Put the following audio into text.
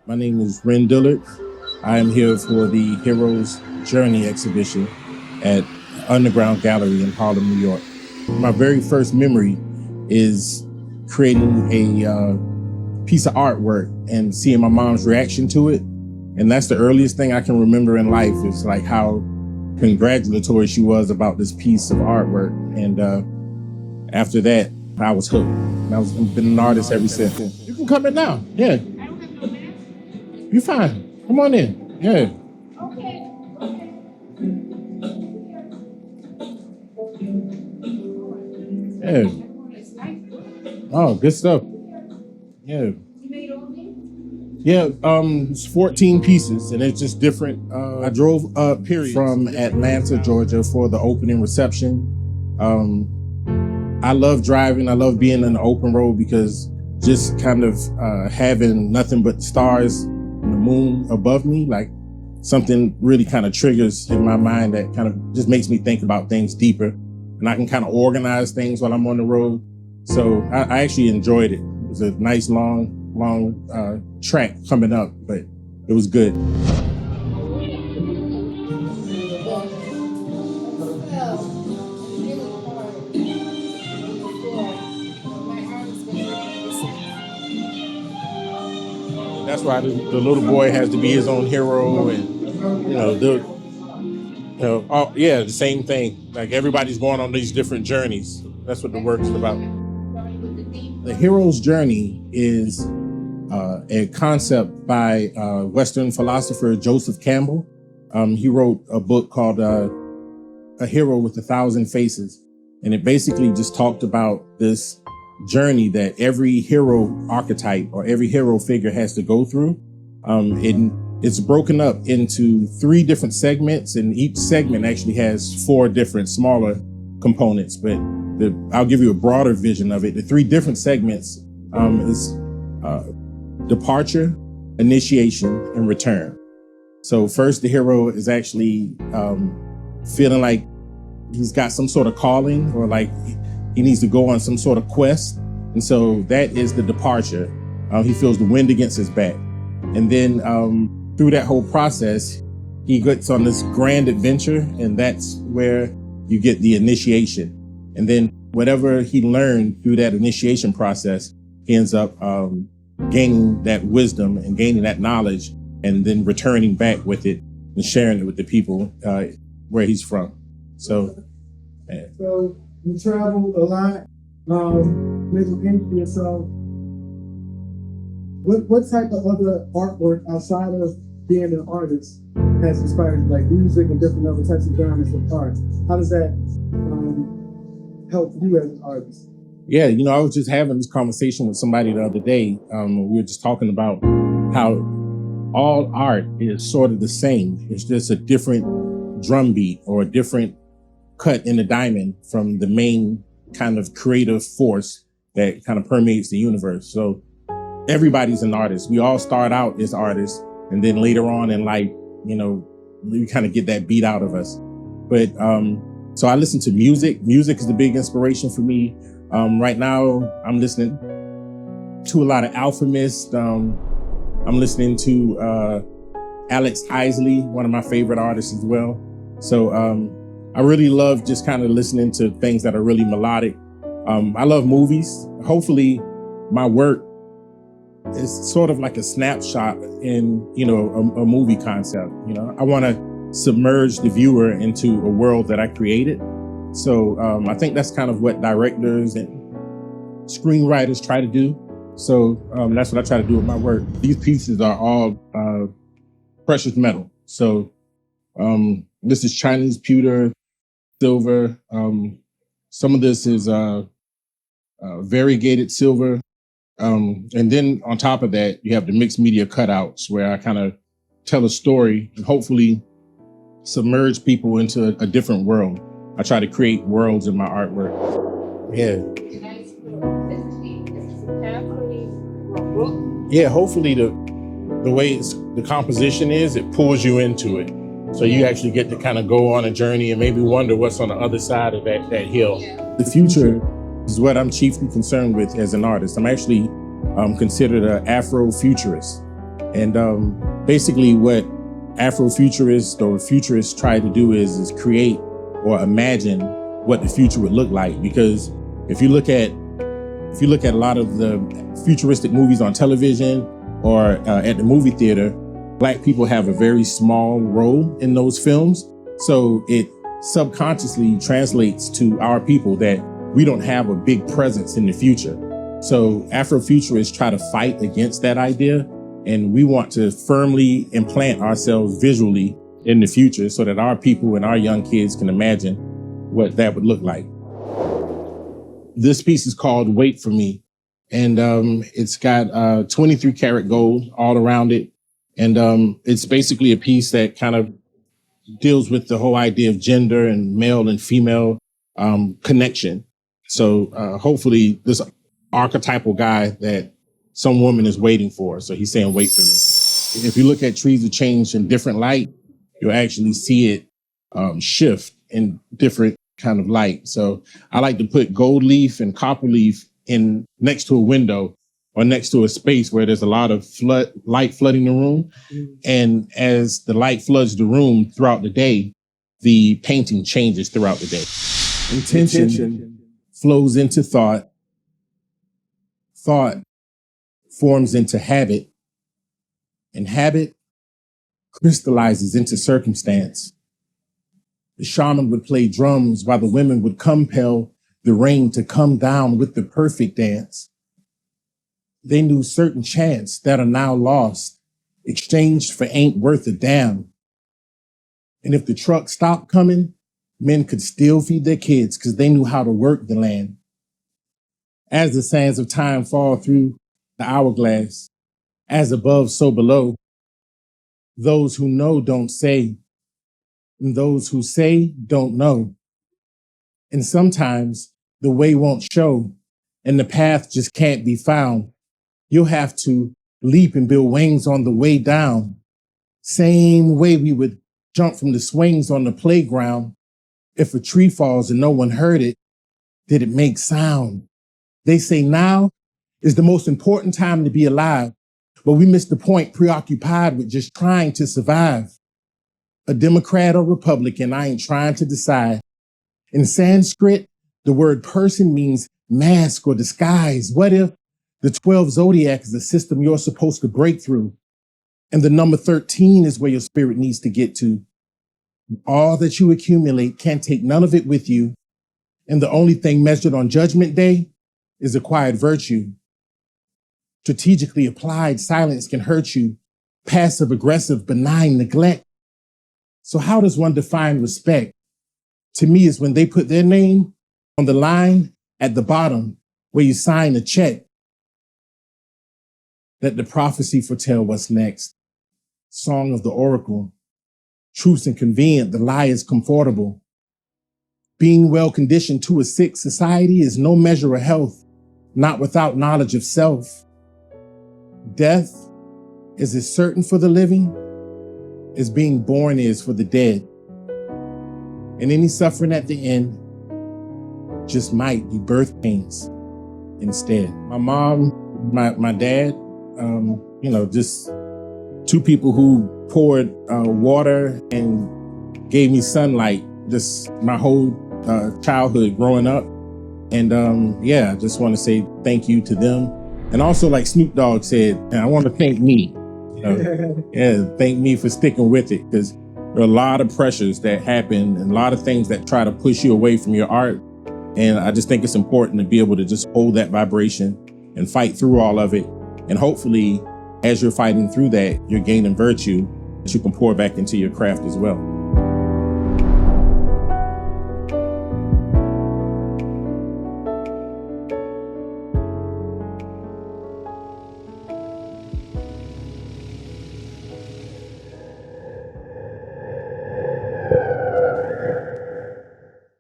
My name is Ren Dillard. I am here for the Hero's Journey exhibition at Underground Gallery in Harlem, New York. My very first memory is creating a piece of artwork and seeing my mom's reaction to it. And that's the earliest thing I can remember in life. It's like how congratulatory she was about this piece of artwork. And after that, I was hooked. And I've been an artist ever since. You can come in now. Yeah. You're fine. Come on in. Yeah. Okay. Yeah. Oh, good stuff. Yeah. You made all these? Yeah, it's 14 pieces, and it's just different. I drove up from Atlanta, Georgia for the opening reception. I love driving. I love being in the open road because just kind of having nothing but stars and the moon above me, like something really kind of triggers in my mind that kind of just makes me think about things deeper. And I can kind of organize things while I'm on the road. So I actually enjoyed it. It was a nice long track coming up, but it was good. That's why the little boy has to be his own hero, and the same thing. Like everybody's going on these different journeys. That's what the work is about. The hero's journey is a concept by Western philosopher Joseph Campbell. He wrote a book called A Hero with 1,000 Faces. And it basically just talked about this journey that every hero archetype or every hero figure has to go through. It's broken up into 3 different segments, and each segment actually has 4 different smaller components. But I'll give you a broader vision of it. The 3 different segments is departure, initiation, and return. So first, the hero is actually feeling like he's got some sort of calling, or like he needs to go on some sort of quest. And so that is the departure. He feels the wind against his back. And then through that whole process, he gets on this grand adventure, and that's where you get the initiation. And then whatever he learned through that initiation process, he ends up gaining that wisdom and gaining that knowledge, and then returning back with it and sharing it with the people where he's from. So you travel a lot, making things for yourself. What type of other artwork outside of being an artist has inspired you, like music and different other types of genres of art? How does that help you as an artist? Yeah, I was just having this conversation with somebody the other day. We were just talking about how all art is sort of the same. It's just a different drum beat or a different cut in the diamond from the main kind of creative force that kind of permeates the universe. So everybody's an artist. We all start out as artists, and then later on in life, we kind of get that beat out of us. But so I listen to music. Music is the big inspiration for me. Right now, I'm listening to a lot of Alchemist. I'm listening to Alex Isley, one of my favorite artists as well. So I really love just kind of listening to things that are really melodic. I love movies. Hopefully, my work is sort of like a snapshot in, a movie concept. I want to submerge the viewer into a world that I created. So I think that's kind of what directors and screenwriters try to do. So that's what I try to do with my work. These pieces are all precious metal. So this is Chinese pewter, silver. Some of this is variegated silver. And then on top of that, you have the mixed media cutouts where I kind of tell a story and hopefully submerge people into a different world. I try to create worlds in my artwork. Yeah. Yeah, hopefully the way the composition is, it pulls you into it. So you actually get to kind of go on a journey and maybe wonder what's on the other side of that hill. The future is what I'm chiefly concerned with as an artist. I'm actually considered an afro-futurist. And basically what afro-futurists or futurists try to do is create or imagine what the future would look like. Because if you look at a lot of the futuristic movies on television or at the movie theater, Black people have a very small role in those films. So it subconsciously translates to our people that we don't have a big presence in the future. So afro-futurists try to fight against that idea. And we want to firmly implant ourselves visually in the future so that our people and our young kids can imagine what that would look like. This piece is called Wait For Me. And it's got 23 karat gold all around it. And it's basically a piece that kind of deals with the whole idea of gender and male and female connection. So hopefully this archetypal guy that some woman is waiting for. So he's saying, wait for me. If you look at trees of change in different light, you'll actually see it shift in different kind of light. So I like to put gold leaf and copper leaf in next to a window or next to a space where there's a lot of light flooding the room. And as the light floods the room throughout the day, the painting changes throughout the day. Intention flows into thought. Thought forms into habit, and habit crystallizes into circumstance. The shaman would play drums while the women would compel the rain to come down with the perfect dance. They knew certain chants that are now lost, exchanged for ain't worth a damn. And if the truck stopped coming, men could still feed their kids because they knew how to work the land. As the sands of time fall through the hourglass, as above, so below. Those who know don't say, and those who say don't know. And sometimes the way won't show, and the path just can't be found. You'll have to leap and build wings on the way down. Same way we would jump from the swings on the playground. If a tree falls and no one heard it, did it make sound? They say now is the most important time to be alive, but we miss the point, preoccupied with just trying to survive. A Democrat or Republican, I ain't trying to decide. In Sanskrit, the word person means mask or disguise. What if the 12 zodiac is a system you're supposed to break through, and the number 13 is where your spirit needs to get to? All that you accumulate can't take none of it with you, and the only thing measured on Judgment Day is acquired virtue. Strategically applied silence can hurt you. Passive aggressive, benign neglect. So how does one define respect? To me, is when they put their name on the line at the bottom where you sign a check. Let the prophecy foretell what's next. Song of the oracle. Truth's inconvenient, the lie is comfortable. Being well conditioned to a sick society is no measure of health, not without knowledge of self. Death is as certain for the living as being born is for the dead. And any suffering at the end just might be birth pains instead. My mom, my dad, just two people who poured water and gave me sunlight just my whole childhood growing up. And I just want to say thank you to them. And also, like Snoop Dogg said, and I want to thank me. Thank me for sticking with it, because there are a lot of pressures that happen and a lot of things that try to push you away from your art. And I just think it's important to be able to just hold that vibration and fight through all of it. And hopefully, as you're fighting through that, you're gaining virtue that you can pour back into your craft as well.